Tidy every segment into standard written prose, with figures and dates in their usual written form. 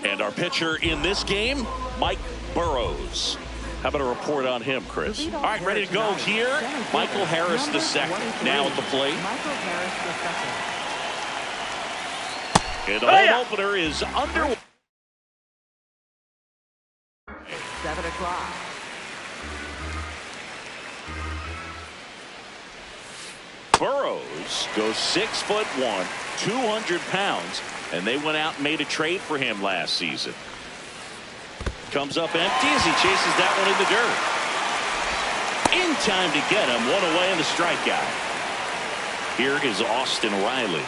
And our pitcher in this game, Mike Burrows. How about a report on him, Chris? All right, ready to go here. Michael Harris II now at the plate. And the home opener is under. 7 o'clock. Burrows goes 6'1", 200 pounds, and they went out and made a trade for him last season. Comes up empty as he chases that one in the dirt. In time to get him, one away in the strikeout. Here is Austin Riley.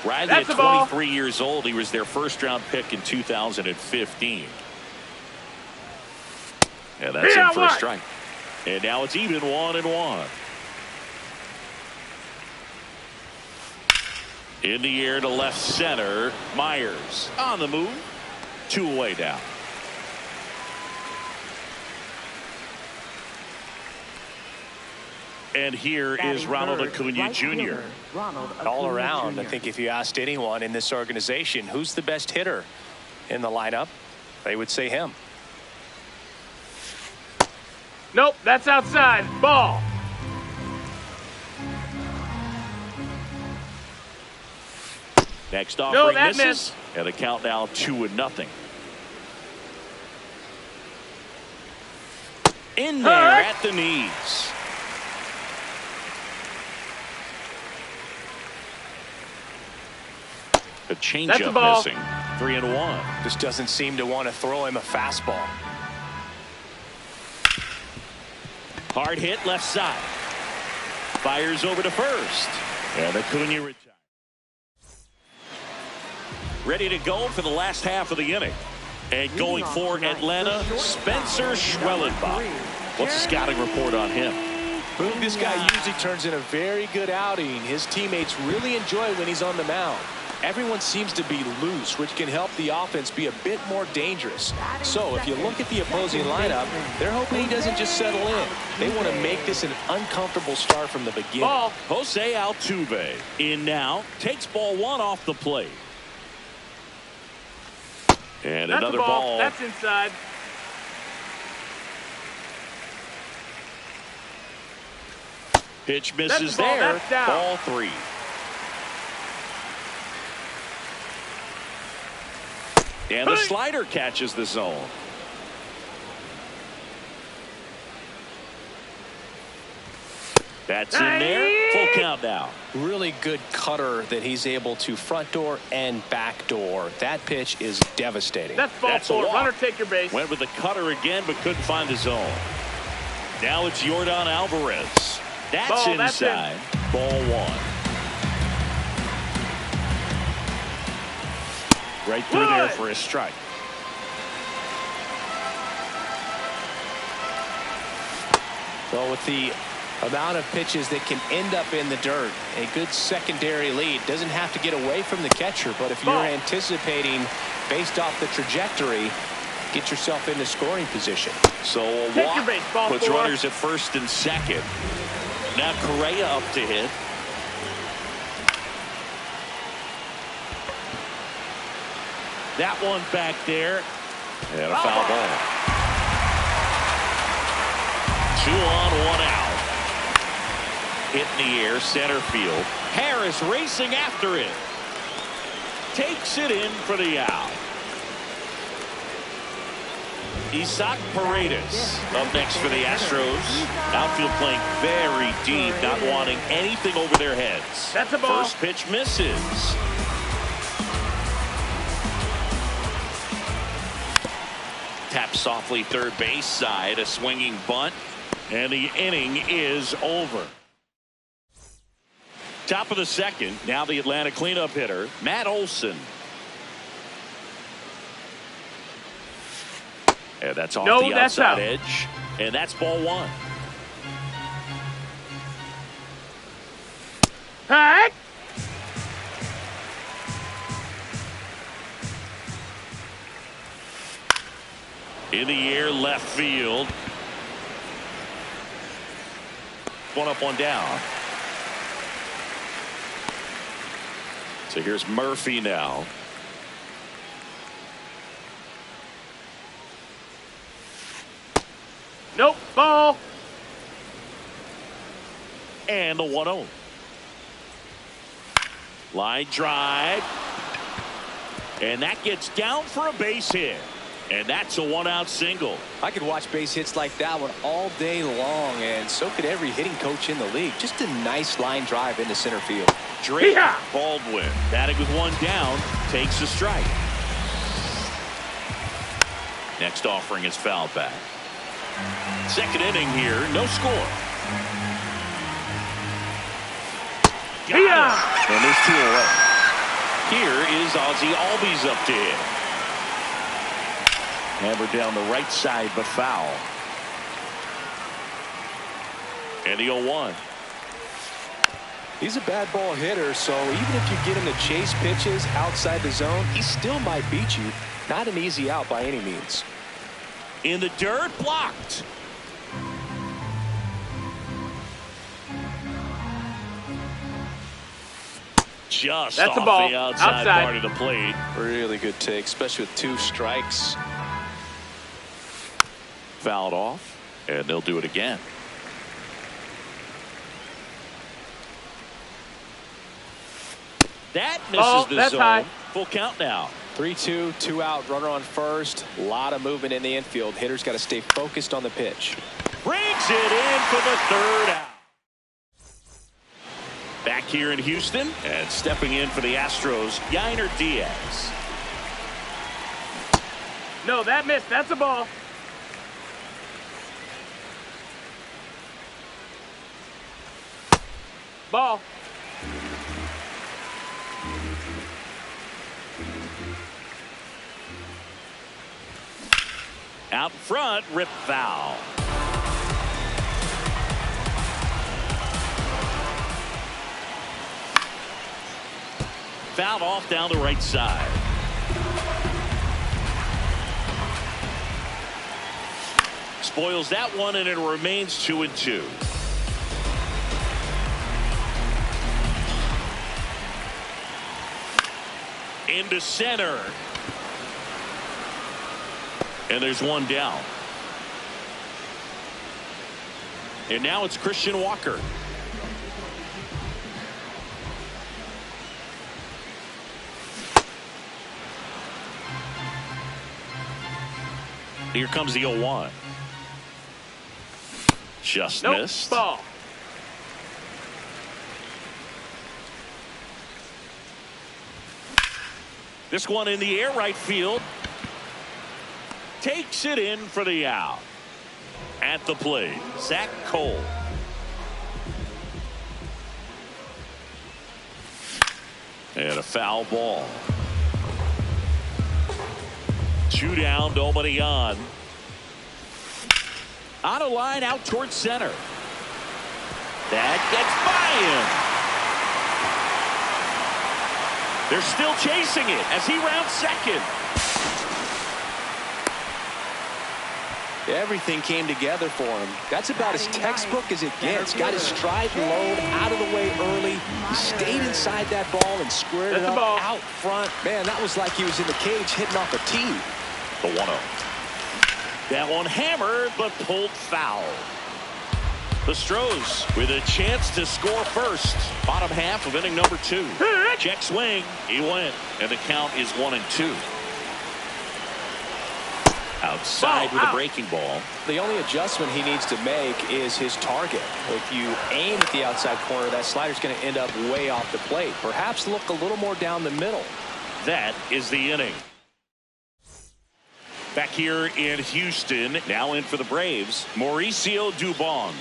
Riley at 23 years old. He was their first-round pick in 2015. And that's in for a strike. And now it's even 1-1. In the air to left center. Myers on the move. 2 away down. And here is Ronald Acuna Jr. All around, I think if you asked anyone in this organization who's the best hitter in the lineup, they would say him. Nope, that's outside. Ball. Next offering misses. And a count now 2-0. In there at the knees. A changeup missing. 3-1. Just doesn't seem to want to throw him a fastball. Hard hit left side. Fires over to first. And Acuna retires. Ready to go for the last half of the inning. And going for Atlanta, Spencer Schwellenbach. What's the scouting report on him? This guy usually turns in a very good outing. His teammates really enjoy when he's on the mound. Everyone seems to be loose, which can help the offense be a bit more dangerous. So if you look at the opposing lineup, they're hoping he doesn't just settle in. They want to make this an uncomfortable start from the beginning. Jose Altuve in now, takes ball 1 off the plate. And another ball. That's inside. Pitch misses there. Ball 3. And the slider catches the zone. That's in there. Full count now. Really good cutter that he's able to front door and back door. That pitch is devastating. That's a walk. Runner, take your base. Went with the cutter again, but couldn't find the zone. Now it's Yordan Alvarez. That's inside. Ball 1. Right through there for a strike. Well, with the amount of pitches that can end up in the dirt, a good secondary lead. Doesn't have to get away from the catcher, but if you're anticipating based off the trajectory, get yourself into scoring position. So a walk puts runners at first and second. Now Correa up to hit. That one back there. And a foul ball. 2 on, 1 out. Hit in the air, center field. Harris racing after it. Takes it in for the out. Isaac Paredes up next for the Astros. Outfield playing very deep, not wanting anything over their heads. That's a ball. First pitch misses. Tap softly third base side, a swinging bunt, and the inning is over. Top of the second, now the Atlanta cleanup hitter, Matt Olson. And that's off the outside edge, and that's ball 1. Hey! In the air, left field. One up, one down. So here's Murphy now. Nope, ball. And the 1-0. Line drive. And that gets down for a base hit. And that's a 1-out single. I could watch base hits like that one all day long, and so could every hitting coach in the league. Just a nice line drive into center field. Drake Baldwin, batting with one down, takes a strike. Next offering is fouled back. Second inning here, no score. Got him. And there's 2 away. Here is Ozzie Albies up to hit. Hammered down the right side, but foul. And the 0-1. He's a bad ball hitter, so even if you get him to chase pitches outside the zone, he still might beat you. Not an easy out by any means. In the dirt, blocked. Just That's off a ball. the outside part of the plate. Really good take, especially with 2 strikes. Fouled off, and they'll do it again. That misses the that's zone. high. Full count now. 3-2, 2 out, runner on first. A lot of movement in the infield. Hitters got to stay focused on the pitch. Brings it in for the 3rd out. Back here in Houston, and stepping in for the Astros, Yainer Diaz. No, that missed. That's a ball. Ball. Out front, rip foul. Fouled off down the right side. Spoils that one, and it remains 2-2. Into center. And there's one down. And now it's Christian Walker. Here comes the 0-1. Just missed. Ball. This one in the air, right field. Takes it in for the out. At the plate, Zach Cole. And a foul ball. 2 down, nobody on. On a line out towards center. That gets by him. They're still chasing it as he rounds second. Everything came together for him. That's about as textbook as it gets. Got his stride low, out of the way early. He stayed inside that ball and squared it up out front. Man, that was like he was in the cage hitting off a tee. The 1-0. That one hammered, but pulled foul. The Stros with a chance to score first. Bottom half of inning number 2. Check swing. He went, and the count is 1-2. Outside with a breaking ball. The only adjustment he needs to make is his target. If you aim at the outside corner, that slider's going to end up way off the plate. Perhaps look a little more down the middle. That is the inning. Back here in Houston, now in for the Braves, Mauricio Dubon.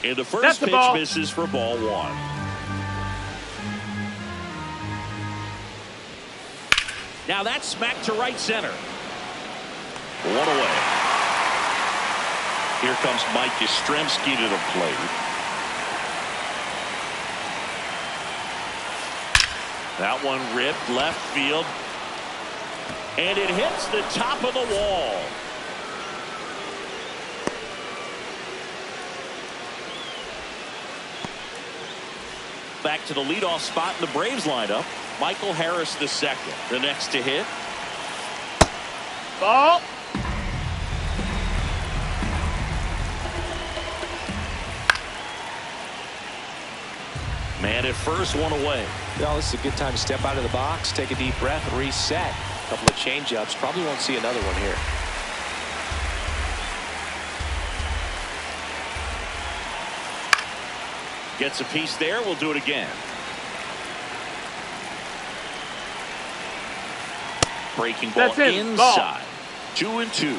And the first pitch misses for ball 1. Now that's smacked to right center. 1 away. Here comes Mike Yastrzemski to the plate. That one ripped left field. And it hits the top of the wall. back to the leadoff spot in the Braves lineup. Michael Harris II, the next to hit. Ball. Man at first, one away. Well, this is a good time to step out of the box, take a deep breath, reset. A couple of change-ups. Probably won't see another one here. Gets a piece there. We'll do it again. Breaking ball inside. 2-2.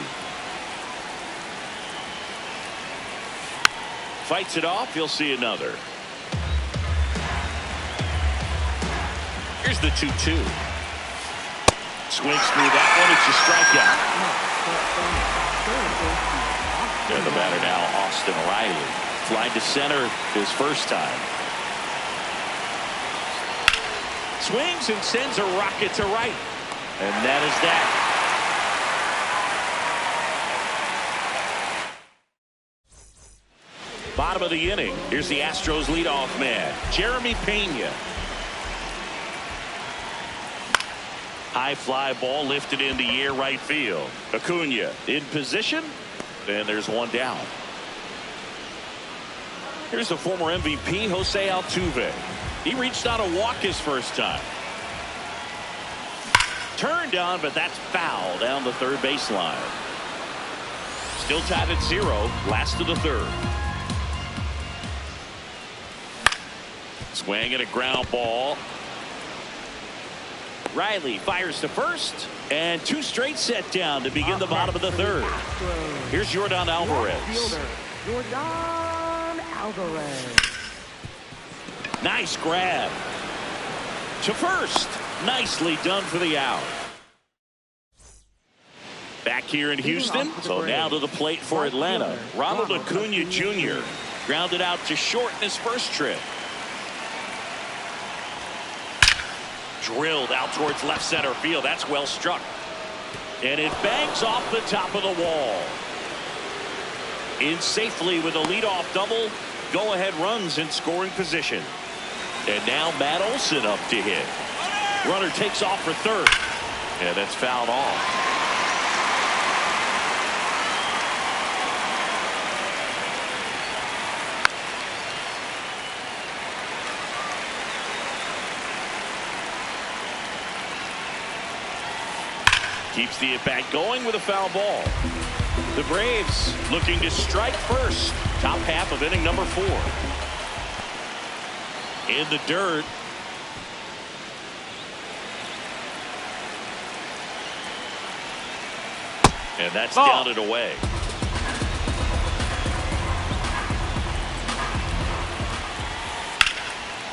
Fights it off. You'll see another. Here's the 2-2. Swings through that one. It's a strikeout. And the batter now, Austin Riley. Fly to center his first time. Swings and sends a rocket to right. And that is that. Bottom of the inning. Here's the Astros leadoff man, Jeremy Pena. High fly ball lifted in the air, right field. Acuna in position, and there's one down. Here's the former MVP, Jose Altuve. He reached out a walk his first time. Turned on, but that's foul down the third baseline. Still tied at 0, last of the third. Swing and a ground ball. Riley fires to first, and 2 straight set down to begin the bottom of the third. Here's Yordan Alvarez. Yordan Alvarez. Nice grab. To first. Nicely done for the out. Back here in Houston. So now to the plate for Atlanta. Ronald Acuna Jr. grounded out to short in his first trip. Drilled out towards left center field. That's well struck. And it bangs off the top of the wall. In safely with a leadoff double. Go-ahead runs in scoring position. And now Matt Olson up to hit. Runner takes off for third. And that's fouled off. Keeps the at-bat going with a foul ball. The Braves looking to strike first. Top half of inning number 4. In the dirt. And that's down and away.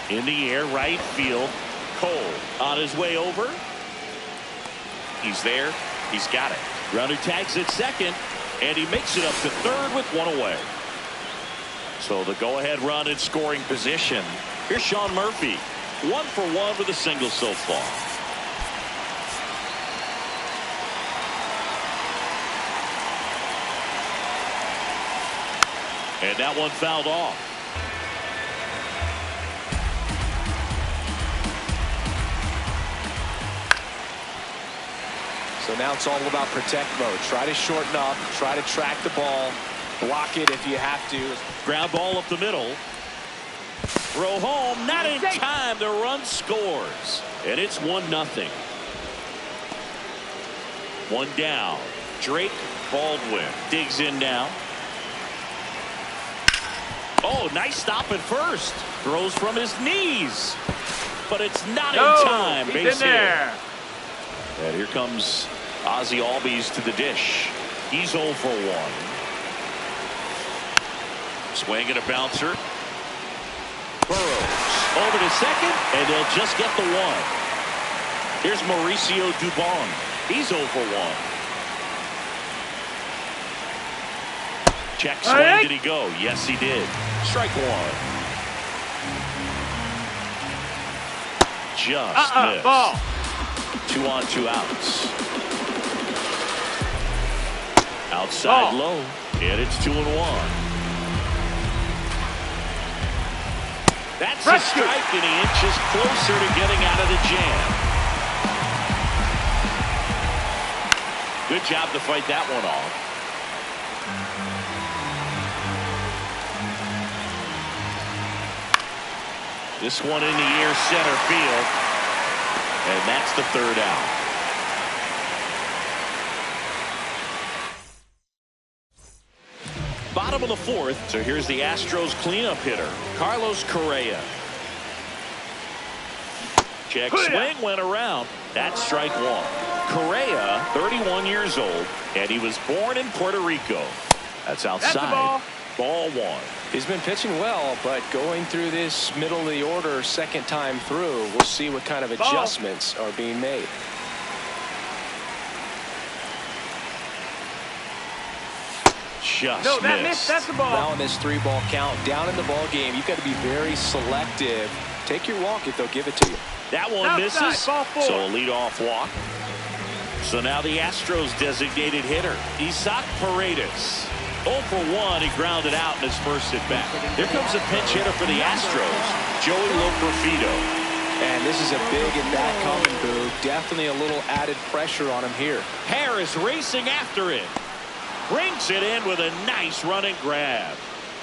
In the air, right field. Cole on his way over. He's there. He's got it. Runner tags at second, and he makes it up to third with 1 away. So the go-ahead run in scoring position. Here's Sean Murphy. 1 for 1 with a single so far. And that one fouled off. So now it's all about protect mode. Try to shorten up, try to track the ball, block it if you have to. Ground ball up the middle. Throw home, not in time. The run scores. And it's 1-0. 1 down. Drake Baldwin digs in now. Oh, nice stop at first. Throws from his knees. But it's not in time. He's Base in there. hit. And here comes Ozzie Albies to the dish. He's 0 for 1. Swing and a bouncer. Burrows over to second, and they'll just get the 1. Here's Mauricio Dubon. He's 0 for 1. Check swing. Did he go? Yes, he did. Strike 1. Just missed. Ball. 2 on, 2 outs. Outside low, and it's 2-1. That's a strike, and he inches closer to getting out of the jam. Good job to fight that one off. This one in the air, center field. And that's the third out. Bottom of the fourth. So here's the Astros cleanup hitter, Carlos Correa. Check swing went around. That's strike one. Correa, 31 years old, and he was born in Puerto Rico. That's outside. That's Ball one. He's been pitching well, but going through this middle of the order second time through, we'll see what kind of adjustments are being made. Just missed. That's the ball. Now in this 3-ball count, down in the ball game, you've got to be very selective. Take your walk if they'll give it to you. That one Outside, misses. ball four. So a leadoff walk. So now the Astros designated hitter, Isaac Paredes. 0 for 1, he grounded out in his first at-bat. Here comes a pinch hitter for the Astros, Joey Loperfido. And this is a big at-bat coming, Boo. Definitely a little added pressure on him here. Harris racing after it. Brings it in with a nice running grab.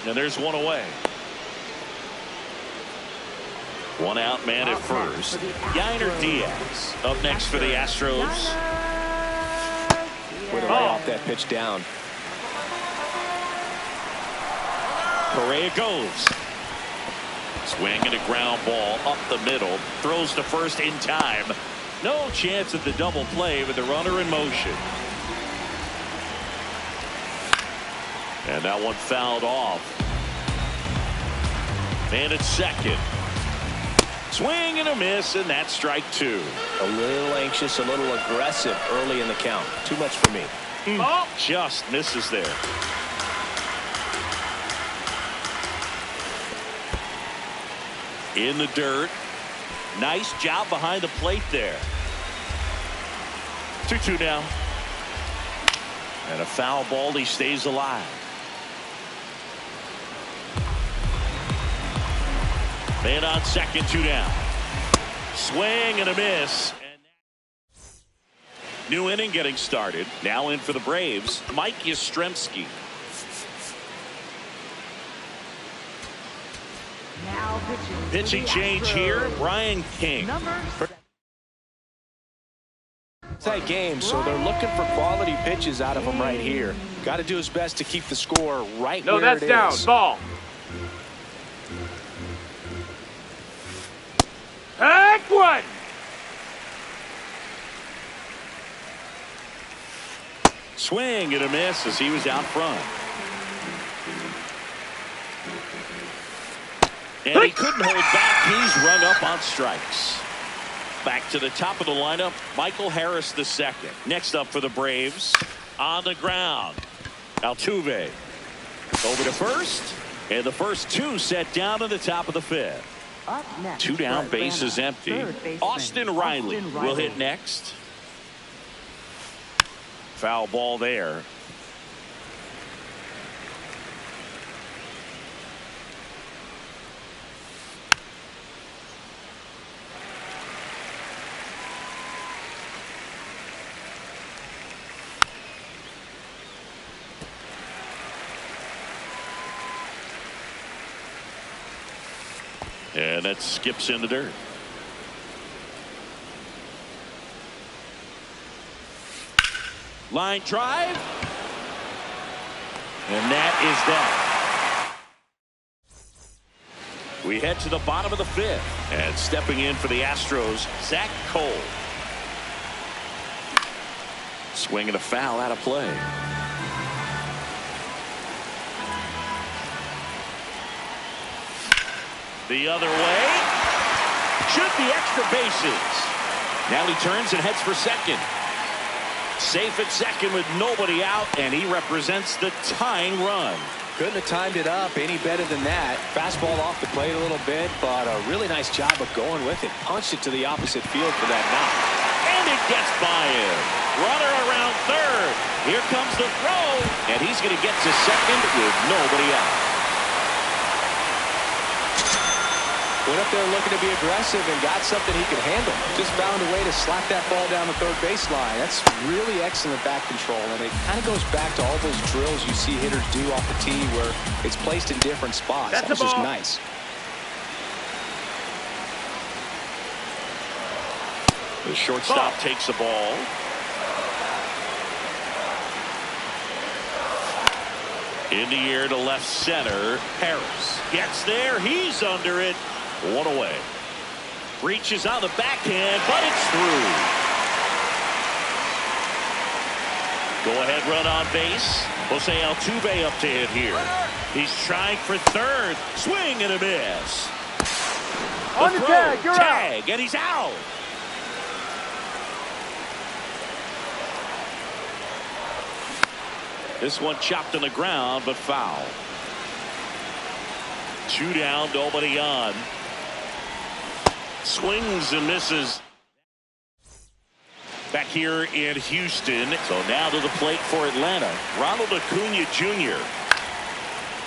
And there's one away. One out man at first. Yainer Diaz up next for the Astros. With a lay off that pitch down. Correa goes. Swing and a ground ball up the middle. Throws to first in time. No chance at the double play with the runner in motion. And that one fouled off. And it's second. Swing and a miss, and that's strike two. A little anxious, a little aggressive early in the count. Too much for me. Just misses there. In the dirt. Nice job behind the plate there. 2-2 now. And a foul ball. He stays alive. Man on second, 2 down. Swing and a miss. And new inning getting started. Now in for the Braves, Mike Yastrzemski. Now Pitching change here, Brian King. Tight game, so they're looking for quality pitches out of him right here. Got to do his best to keep the score right where it is. No, that's down. Ball. Heck one. Swing and a miss as he was out front. And he couldn't hold back. He's rung up on strikes. Back to the top of the lineup, Michael Harris II. Next up for the Braves, on the ground, Altuve. Over to first, and the first two set down in the top of the fifth. Up next, 2 down, for bases Atlanta, empty. third baseman, Austin Riley will hit next. Foul ball there. And that skips in the dirt. Line drive. And that is that. We head to the bottom of the fifth. And stepping in for the Astros, Zach Cole. Swinging a foul out of play. The other way. Should be extra bases. Now he turns and heads for second. Safe at second with nobody out, and he represents the tying run. Couldn't have timed it up any better than that. Fastball off the plate a little bit, but a really nice job of going with it. Punched it to the opposite field for that knock. And it gets by him. Runner around third. Here comes the throw, and he's going to get to second with nobody out. Went up there looking to be aggressive and got something he could handle. Just found a way to slap that ball down the third baseline. That's really excellent bat control, and it kind of goes back to all those drills you see hitters do off the tee where it's placed in different spots. That was just nice. The shortstop takes the ball. In the air to left center. Harris gets there. He's under it. One away. Reaches on the backhand, but it's through. Go ahead run on base. Jose Altuve up to hit here. He's trying for third. Swing and a miss. On the tag, you're out. And he's out. This one chopped on the ground, but foul. 2 down, nobody on. Swings and misses. Back here in Houston. So now to the plate for Atlanta. Ronald Acuna Jr.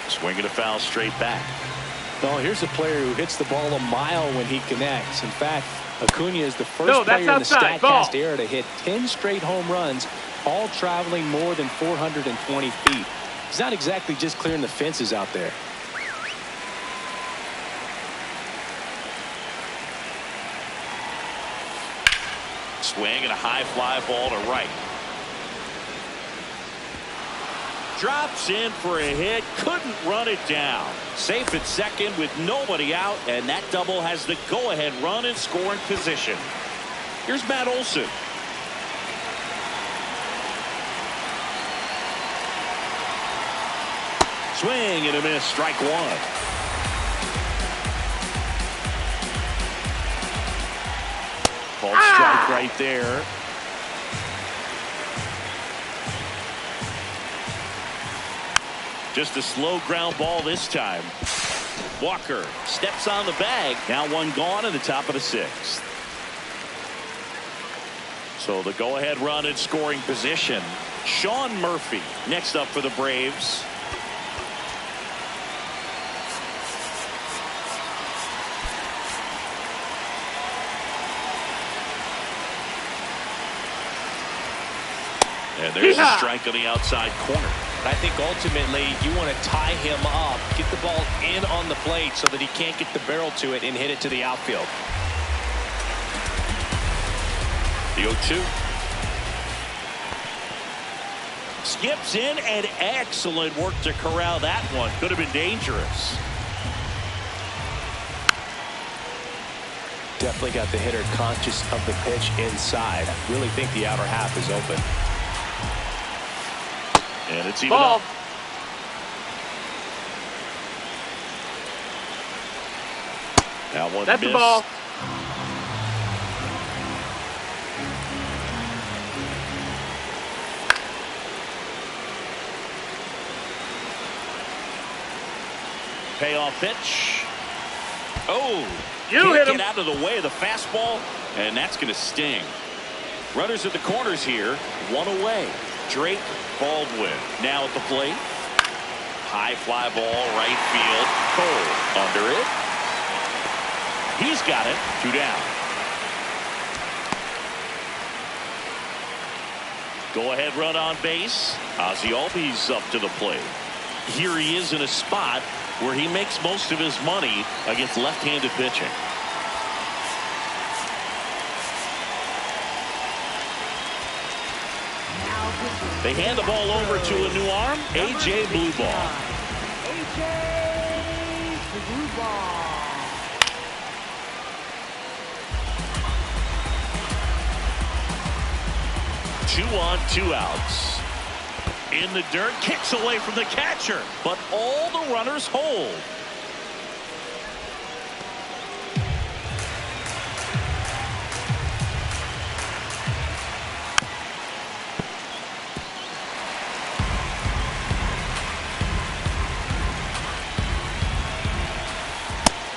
Swinging a foul straight back. Well, here's a player who hits the ball a mile when he connects. In fact, Acuna is the first player in the StatCast era to hit 10 straight home runs, all traveling more than 420 feet. He's not exactly just clearing the fences out there. Swing and a high fly ball to right. Drops in for a hit. Couldn't run it down. Safe at second with nobody out, and that double has the go-ahead run in scoring position. Here's Matt Olson. Swing and a miss. Strike one. Called strike right there. Just a slow ground ball this time. Walker steps on the bag. Now one gone in the top of the 6th. So the go-ahead run in scoring position. Sean Murphy next up for the Braves. And there's a strike on the outside corner. I think ultimately you want to tie him up, get the ball in on the plate so that he can't get the barrel to it and hit it to the outfield. The 0-2. Skips in, and excellent work to corral that one. Could have been dangerous. Definitely got the hitter conscious of the pitch inside. I really think the outer half is open. And it's even up. Now one That's missed. the ball. Payoff pitch. Oh, you hit him. Get out of the way of the fastball, and that's going to sting. Runners at the corners here, one away. Drake Baldwin now at the plate. High fly ball, right field. Cole under it. He's got it. 2 down. Go ahead run on base. Ozzie Albies up to the plate. Here he is in a spot where he makes most of his money against left-handed pitching. They hand the ball over to a new arm, A.J. Blueball. A.J. Blueball. 2 on, 2 outs. In the dirt, kicks away from the catcher, but all the runners hold.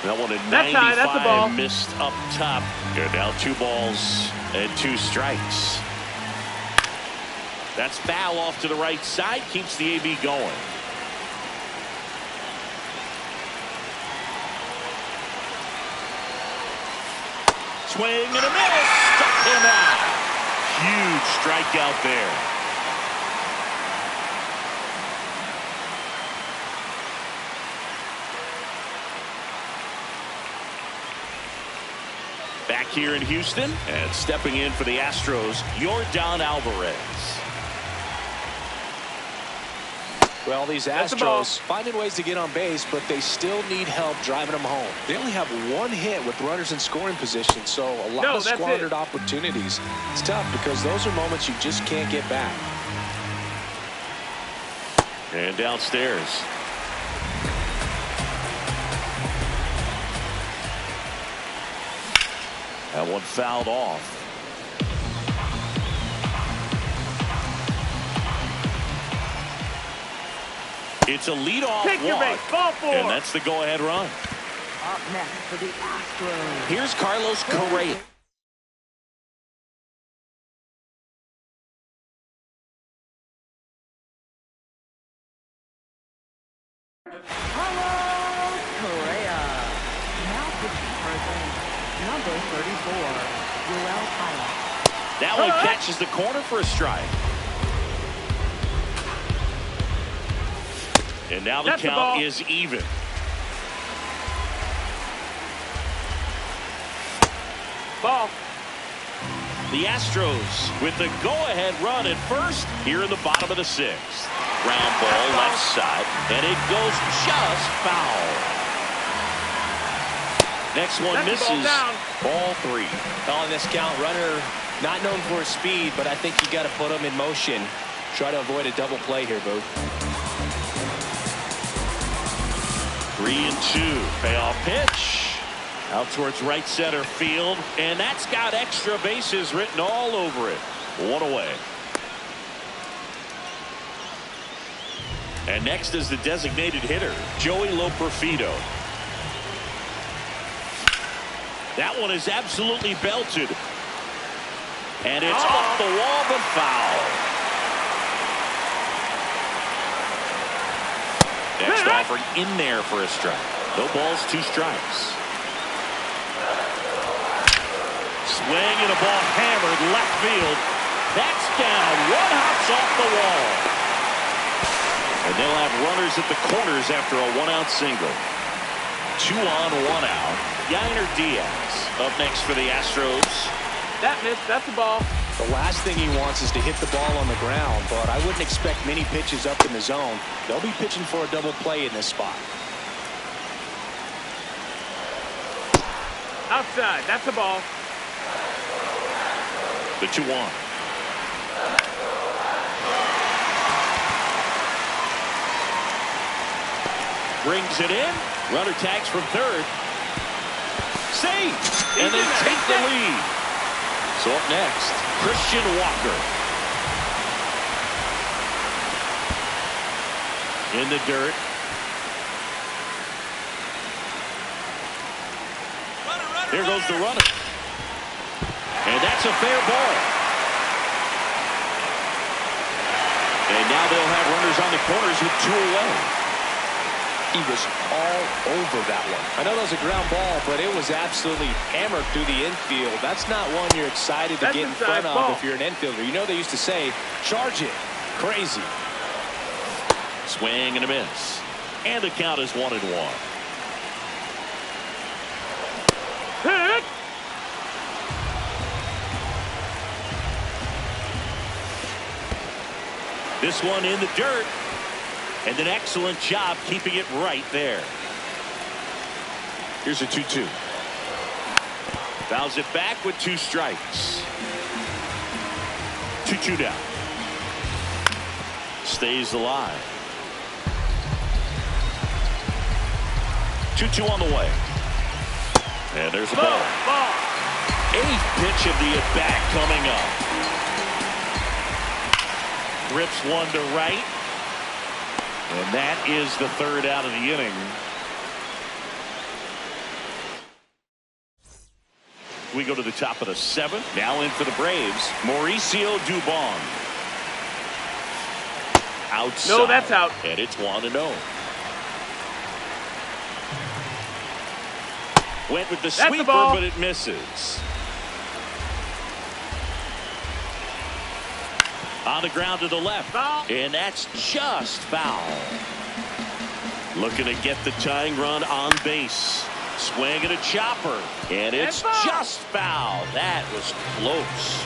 That one at 95, that's the ball. missed up top. They're now 2 balls and 2 strikes. That's foul off to the right side, keeps the AB going. Swing and a miss. Struck him out. Huge strikeout there. Back here in Houston, and stepping in for the Astros, Yordan Alvarez. Well, these Astros finding ways to get on base, but they still need help driving them home. They only have one hit with runners in scoring position, so a lot of squandered opportunities. It's tough because those are moments you just can't get back. And downstairs. That one fouled off. It's a leadoff walk, and that's the go-ahead run. Up next for the Astros. Here's Carlos Correa. Carlos Correa. Now pitching for number 34, Yoel Pyle. That one catches the corner for a strike. And now the count is even. Ball. The Astros with the go-ahead run at first here in the bottom of the sixth. Ground ball left side, and it goes just foul. Next one misses. Ball 3. On this count, runner not known for his speed, but I think you got to put him in motion. Try to avoid a double play here, Boo. 3-2. Payoff pitch. Out towards right center field. And that's got extra bases written all over it. One away. And next is the designated hitter, Joey Loperfido. That one is absolutely belted. And it's off the wall, but foul. Next offering in there for a strike. No balls, 2 strikes. Swing and a ball hammered left field. That's down. One hops off the wall. And they'll have runners at the corners after a 1-out single. 2 on, 1 out. Yainer Diaz up next for the Astros. That missed. That's the ball. The last thing he wants is to hit the ball on the ground, but I wouldn't expect many pitches up in the zone. They'll be pitching for a double play in this spot. Outside. That's the ball. The 2-1. Brings it in. Runner tags from third. Saved. And they take the lead. So up next, Christian Walker. In the dirt. Here goes the runner. And that's a fair ball. And now they'll have runners on the corners with 2 away. He was all over that one. I know that was a ground ball, but it was absolutely hammered through the infield. That's not one you're excited to get in front of if you're an infielder. You know they used to say, charge it. Crazy. Swing and a miss. And the count is 1-1. Hit. This one in the dirt. And an excellent job keeping it right there. Here's a 2-2. Fouls it back with 2 strikes. 2-2 down. Stays alive. 2-2 on the way. And there's a ball. 8th pitch of the at-bat coming up. Rips one to right. And that is the 3rd out of the inning. We go to the top of the 7th. Now in for the Braves, Mauricio Dubon. Outside. No, that's out. And it's 1-0. Went with the sweeper, but it misses. On the ground to the left. Foul. And that's just foul. Looking to get the tying run on base. Swing and a chopper. And it's And foul. just foul. That was close.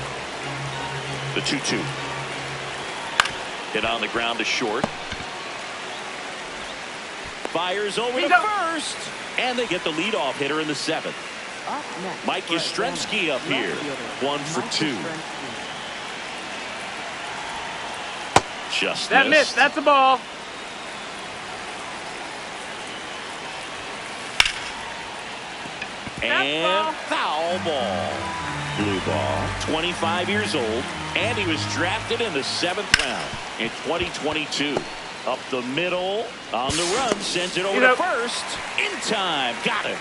The 2-2. Hit on the ground to short. Fires over He's to up. first. And they get the leadoff hitter in the 7th. Up next, Mike Brett Yastrzemski Banner. up here. Left fielder, 1 for Mike 2. Yastrzemski. Just That missed. missed. That's a ball. And foul ball. Blue ball. 25 years old. And he was drafted in the 7th round in 2022. Up the middle. On the run. Sends it over to first. In time. Got it.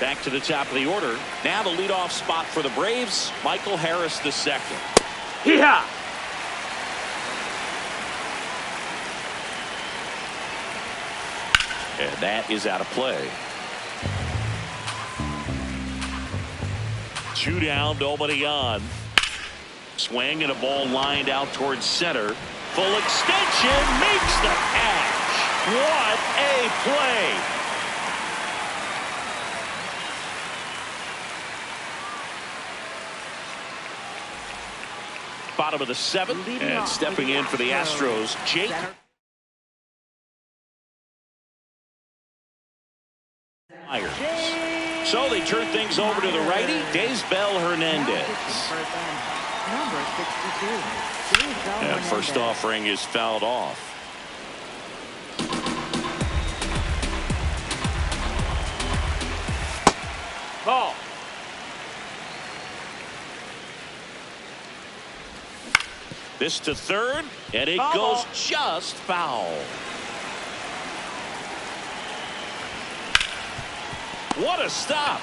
Back to the top of the order. Now the leadoff spot for the Braves. Michael Harris II. Yeah. And that is out of play. 2 down, nobody on. Swing and a ball lined out towards center. Full extension, makes the catch. What a play. Bottom of the 7th, Leading and off stepping with in for the Astros, Jake Center. Myers. So they turn things over to the righty, Daysbel Hernandez. Number 62. Daysbel And first Hernandez. offering is fouled off. Ball. This to third, and it Foul goes ball. just foul. What a stop.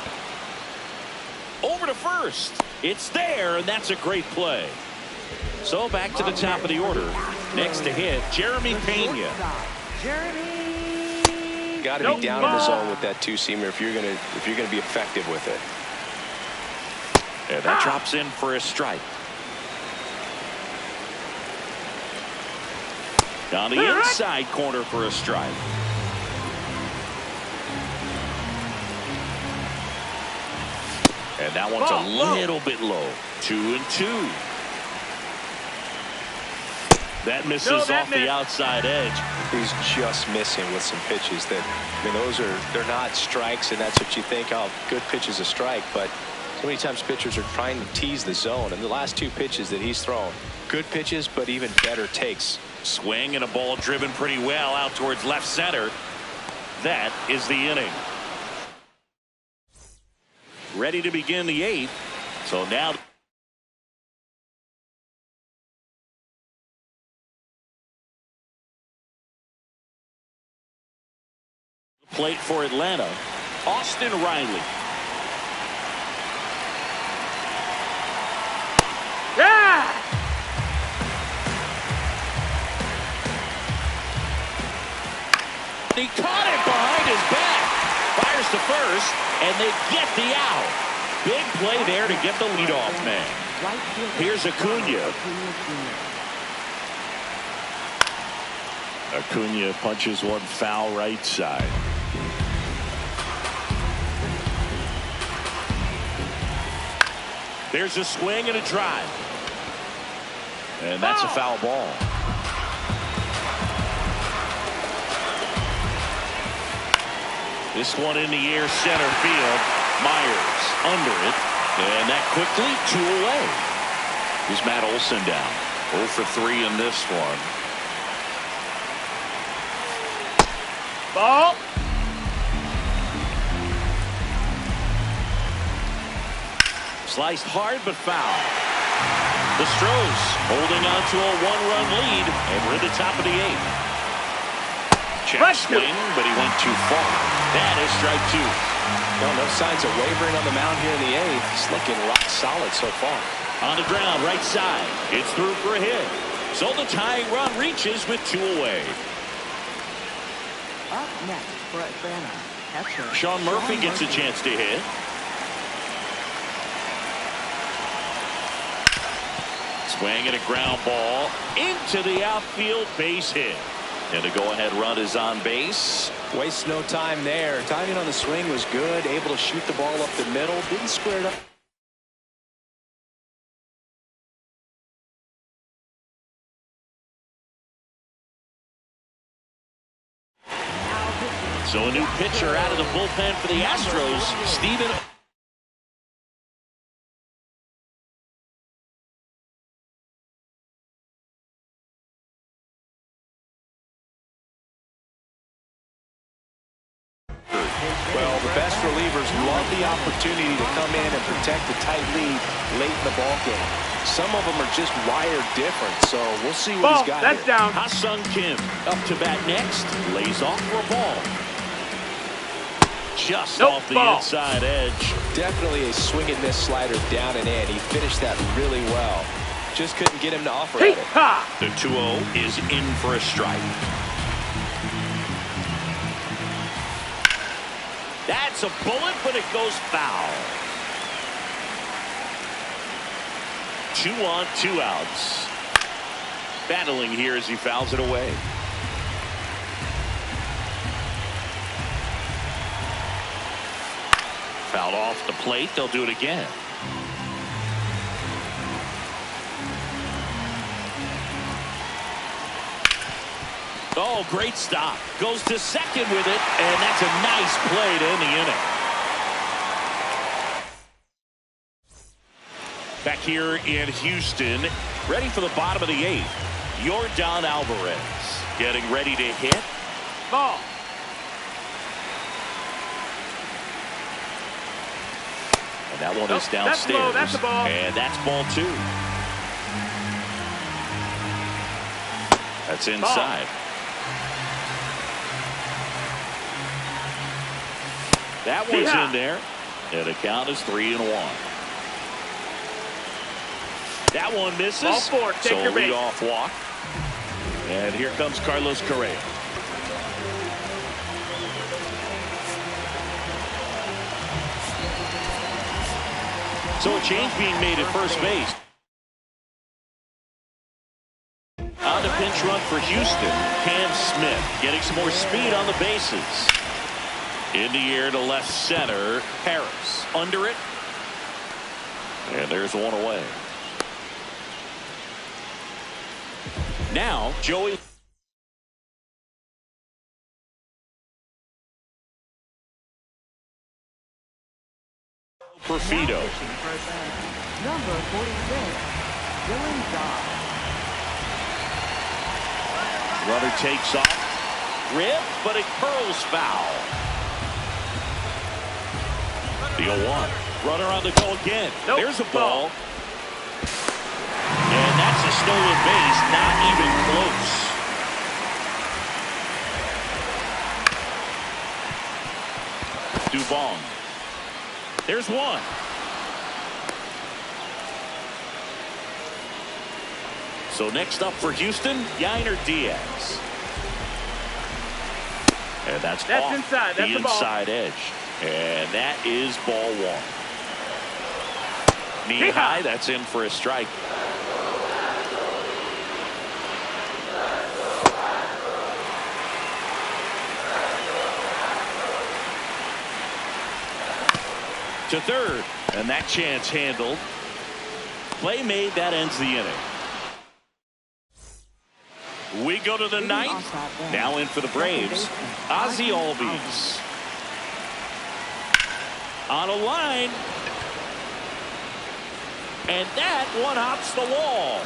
Over to first. It's there, and that's a great play. So back to the top of the order. Next to hit, Jeremy Pena. Jeremy. Got to Nope. be down in the Ball. zone with that two-seamer if you're gonna be effective with it. And that drops in for a strike. On the inside corner for a strike. And that one's a little bit low. 2-2. That misses No, that off the missed. outside edge. He's just missing with some pitches that, I mean, they're not strikes, and that's what you think. Oh, good pitch is a strike, but so many times pitchers are trying to tease the zone. And the last 2 pitches that he's thrown, good pitches, but even better takes. Swing and a ball driven pretty well out towards left center. That is the inning. Ready to begin the 8th. So now plate for Atlanta, Austin Riley. Yeah. He caught it behind his back. Fires to first, and they get the out. Big play there to get the leadoff man. Right fielder. Here's Acuna. Jr. Acuna punches one foul right side. There's a swing and a drive. And that's a foul ball. This one in the air, center field. Myers under it. And that quickly 2 away. Here's Matt Olson down. 0 for 3 in this one. Ball. Sliced hard but foul. The Stros holding on to a 1-run lead, and we're at the top of the 8th. Check Strike two. swing, but he went too far. That is strike 2. Well, no signs of wavering on the mound here in the 8th. He's looking rock solid so far. On the ground, right side. It's through for a hit. So the tying run reaches with 2 away. Up next for Atlanta, catcher Sean Murphy gets a chance to hit. Swing and a ground ball into the outfield, base hit. And the go-ahead run is on base. Waste no time there. Timing on the swing was good. Able to shoot the ball up the middle. Didn't square it up. So a new pitcher out of the bullpen for the Astros, Steven. Well, the best relievers love the opportunity to come in and protect a tight lead late in the ball game. Some of them are just wired different, so we'll see what he's got That's here. down. Ha-Sung Kim up to bat next, lays off for a ball. Just off the inside edge. Definitely a swing and miss slider down and in. He finished that really well. Just couldn't get him to offer at it. The 2-0 is in for a strike. That's a bullet, but it goes foul. 2 on, 2 outs. Battling here as he fouls it away. Fouled off the plate. They'll do it again. Oh, great stop. Goes to second with it, and that's a nice play to end the inning. Back here in Houston, ready for the bottom of the 8th. Yordan Alvarez getting ready to hit. Ball. And that one is downstairs. That's a ball. And that's ball 2. That's inside. That one's in there. And the count is 3-1. That one misses. Ball 4. Take so your a base. leadoff walk. And here comes Carlos Correa. So a change being made at first base. On the pinch run for Houston, Cam Smith getting some more speed on the bases. In the air to left center, Harris under it. And there's one away. Now, Joey Perfido. Number 46, Dylan Dodd. Runner takes off. Rip, but it curls foul. The 0-1. Runner on the go again. Nope. There's a ball. And that's a stolen base. Not even close. Dubon. There's one. So next up for Houston, Yainer Diaz. And that's off inside. That's the inside edge. And that is ball 1. Knee high, that's in for a strike. To third, and that chance handled. Play made, that ends the inning. We go to the 9th. Now in for the Braves, Ozzie Albies. On a line. And that one hops the wall.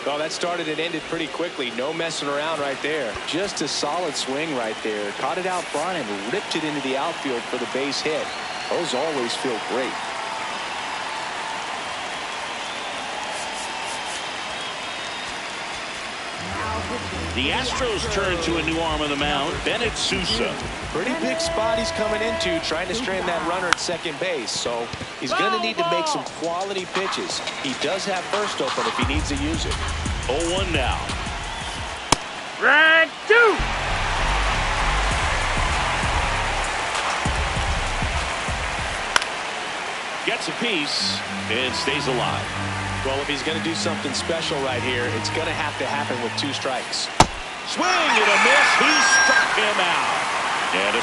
Well, that started and ended pretty quickly. No messing around right there. Just a solid swing right there. Caught it out front and ripped it into the outfield for the base hit. Those always feel great. The Astros turn to a new arm of the mound, Bennett Sousa. Pretty big spot he's coming into, trying to strand that runner at second base. So he's going to need to make some quality pitches. He does have first open if he needs to use it. 0-1 now. Round 2. gets a piece and stays alive. Well, if he's going to do something special right here, it's going to have to happen with 2 strikes. Swing and a miss. He struck him out. And a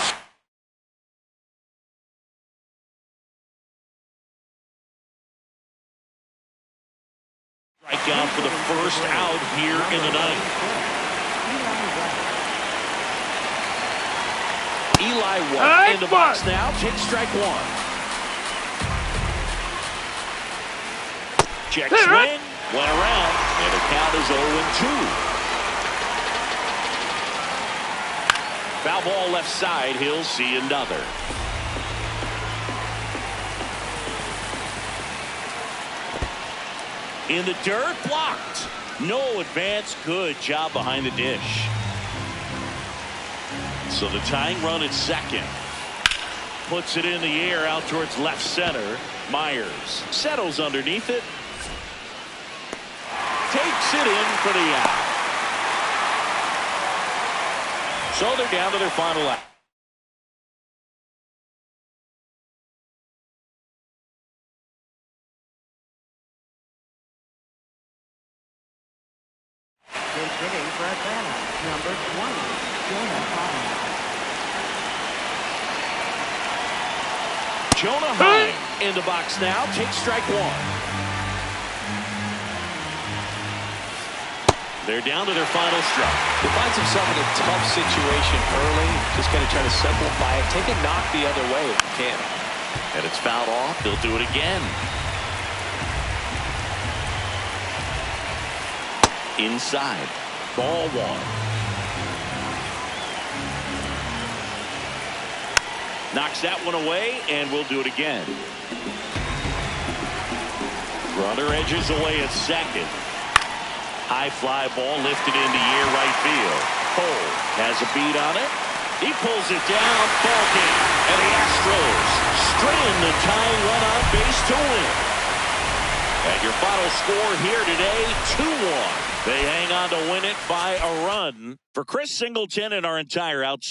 strikeout for the first out here in the ninth. Eli White in the box now. Takes strike 1. Check swing. Went around. And the count is 0-2. Foul ball left side. He'll see another. In the dirt, blocked. No advance. Good job behind the dish. So the tying run at second. Puts it in the air out towards left center. Myers settles underneath it. Takes it in for the out. So they're down to their final out. Is hitting for Atlanta, number 20, Jonah Heim. Jonah Heim in the box now. Takes strike 1. They're down to their final strike. He finds himself in a tough situation early. Just going to try to simplify it. Take a knock the other way if you can. And it's fouled off. They'll do it again. Inside. Ball 1. Knocks that one away, and we'll do it again. Runner edges away at second. High fly ball lifted in the air right field. Cole has a beat on it. He pulls it down. Ball game. And the Astros string the tying run on base to win. And your final score here today, 2-1. They hang on to win it by a run. For Chris Singleton and our entire outside